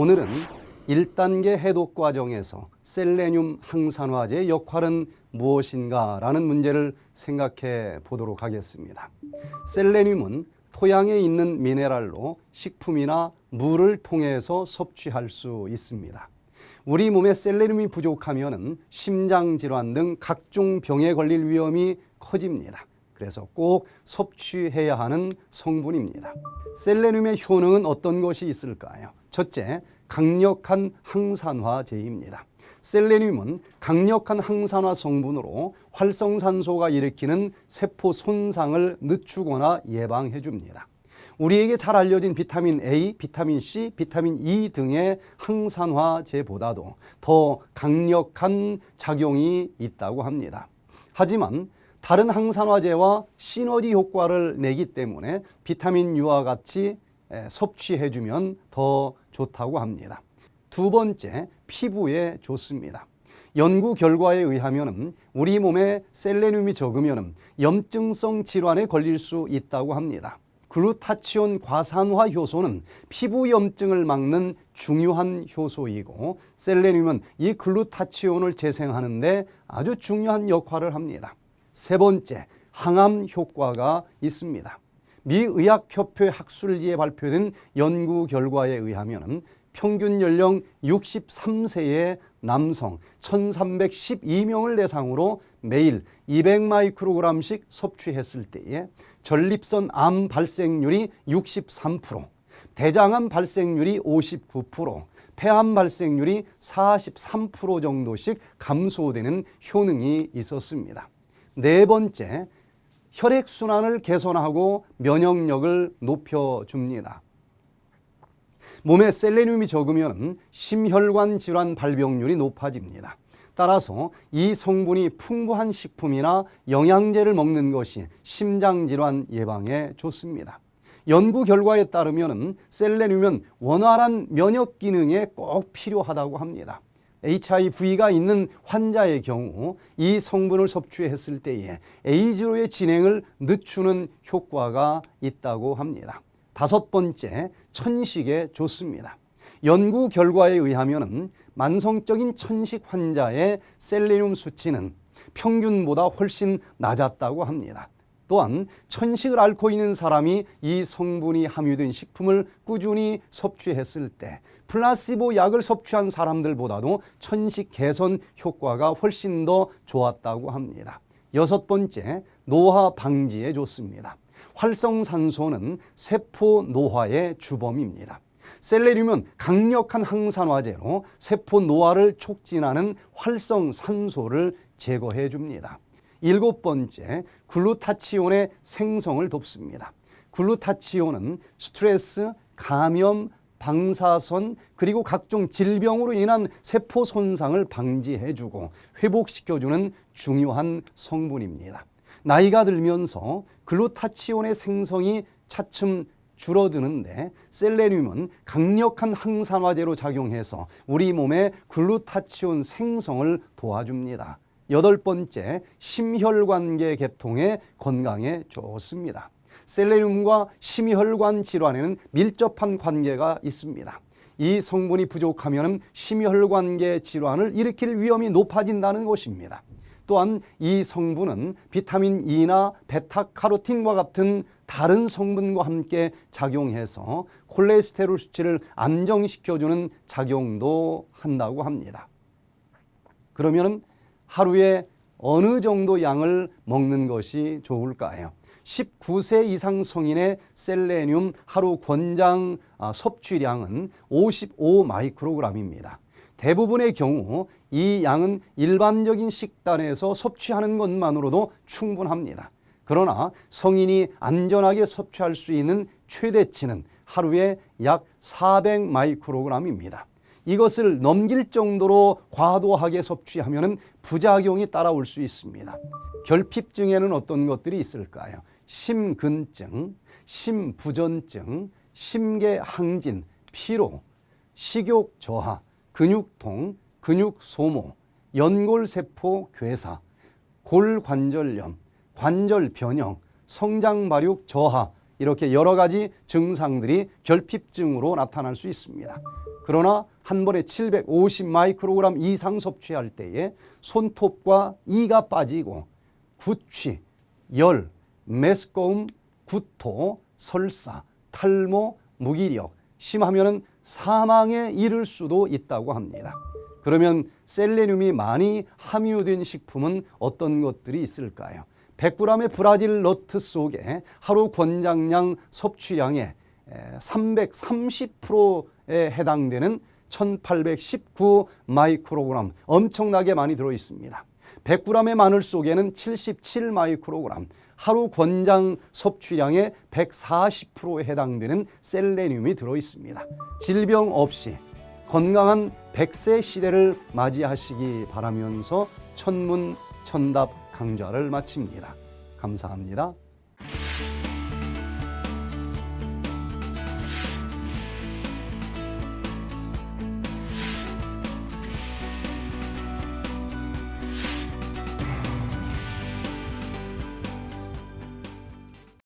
오늘은 1단계 해독 과정에서 셀레늄 항산화제의 역할은 무엇인가 라는 문제를 생각해 보도록 하겠습니다. 셀레늄은 토양에 있는 미네랄로 식품이나 물을 통해서 섭취할 수 있습니다. 우리 몸에 셀레늄이 부족하면 심장질환 등 각종 병에 걸릴 위험이 커집니다. 그래서 꼭 섭취해야 하는 성분입니다. 셀레늄의 효능은 어떤 것이 있을까요? 첫째, 강력한 항산화제입니다. 셀레늄은 강력한 항산화 성분으로 활성산소가 일으키는 세포 손상을 늦추거나 예방해 줍니다. 우리에게 잘 알려진 비타민 A, 비타민 C, 비타민 E 등의 항산화제보다도 더 강력한 작용이 있다고 합니다. 하지만 다른 항산화제와 시너지 효과를 내기 때문에 비타민 U와 같이 섭취해주면 더 좋다고 합니다. 두 번째, 피부에 좋습니다. 연구 결과에 의하면 우리 몸에 셀레늄이 적으면 염증성 질환에 걸릴 수 있다고 합니다. 글루타치온 과산화 효소는 피부 염증을 막는 중요한 효소이고 셀레늄은 이 글루타치온을 재생하는 데 아주 중요한 역할을 합니다. 세 번째, 항암 효과가 있습니다. 미 의학협회 학술지에 발표된 연구 결과에 의하면 평균 연령 63세의 남성 1312명을 대상으로 매일 200마이크로그램씩 섭취했을 때에 전립선 암 발생률이 63%, 대장암 발생률이 59%, 폐암 발생률이 43% 정도씩 감소되는 효능이 있었습니다. 네 번째, 혈액순환을 개선하고 면역력을 높여줍니다. 몸에 셀레늄이 적으면 심혈관 질환 발병률이 높아집니다. 따라서 이 성분이 풍부한 식품이나 영양제를 먹는 것이 심장질환 예방에 좋습니다. 연구 결과에 따르면 셀레늄은 원활한 면역 기능에 꼭 필요하다고 합니다. HIV가 있는 환자의 경우 이 성분을 섭취했을 때에 에이즈로의 진행을 늦추는 효과가 있다고 합니다. 다섯 번째, 천식에 좋습니다. 연구 결과에 의하면 만성적인 천식 환자의 셀레늄 수치는 평균보다 훨씬 낮았다고 합니다. 또한 천식을 앓고 있는 사람이 이 성분이 함유된 식품을 꾸준히 섭취했을 때 플라시보 약을 섭취한 사람들보다도 천식 개선 효과가 훨씬 더 좋았다고 합니다. 여섯 번째, 노화 방지에 좋습니다. 활성산소는 세포 노화의 주범입니다. 셀레늄은 강력한 항산화제로 세포 노화를 촉진하는 활성산소를 제거해 줍니다. 일곱 번째, 글루타치온의 생성을 돕습니다. 글루타치온은 스트레스, 감염, 방사선 그리고 각종 질병으로 인한 세포 손상을 방지해주고 회복시켜주는 중요한 성분입니다. 나이가 들면서 글루타치온의 생성이 차츰 줄어드는데 셀레늄은 강력한 항산화제로 작용해서 우리 몸의 글루타치온 생성을 도와줍니다. 여덟 번째, 심혈관계 계통의 건강에 좋습니다. 셀레늄과 심혈관 질환에는 밀접한 관계가 있습니다. 이 성분이 부족하면 심혈관계 질환을 일으킬 위험이 높아진다는 것입니다. 또한 이 성분은 비타민 E나 베타카로틴과 같은 다른 성분과 함께 작용해서 콜레스테롤 수치를 안정시켜주는 작용도 한다고 합니다. 그러면 하루에 어느 정도 양을 먹는 것이 좋을까요? 19세 이상 성인의 셀레늄 하루 권장 섭취량은 55마이크로그램입니다. 대부분의 경우 이 양은 일반적인 식단에서 섭취하는 것만으로도 충분합니다. 그러나 성인이 안전하게 섭취할 수 있는 최대치는 하루에 약 400마이크로그램입니다. 이것을 넘길 정도로 과도하게 섭취하면 부작용이 따라올 수 있습니다. 결핍증에는 어떤 것들이 있을까요? 심근증, 심부전증, 심계항진, 피로, 식욕 저하, 근육통, 근육소모, 연골세포 괴사, 골관절염, 관절 변형, 성장발육 저하 이렇게 여러 가지 증상들이 결핍증으로 나타날 수 있습니다. 그러나 한 번에 750 마이크로그램 이상 섭취할 때에 손톱과 이가 빠지고 구취, 열, 메스꺼움, 구토, 설사, 탈모, 무기력, 심하면 사망에 이를 수도 있다고 합니다. 그러면 셀레늄이 많이 함유된 식품은 어떤 것들이 있을까요? 100g의 브라질 너트 속에 하루 권장량 섭취량의 330%에 해당되는 1819 마이크로그램, 엄청나게 많이 들어 있습니다. 100g의 마늘 속에는 77 마이크로그램, 하루 권장 섭취량의 140%에 해당되는 셀레늄이 들어 있습니다. 질병 없이 건강한 100세 시대를 맞이하시기 바라면서 천문천답 강좌를 마칩니다. 감사합니다.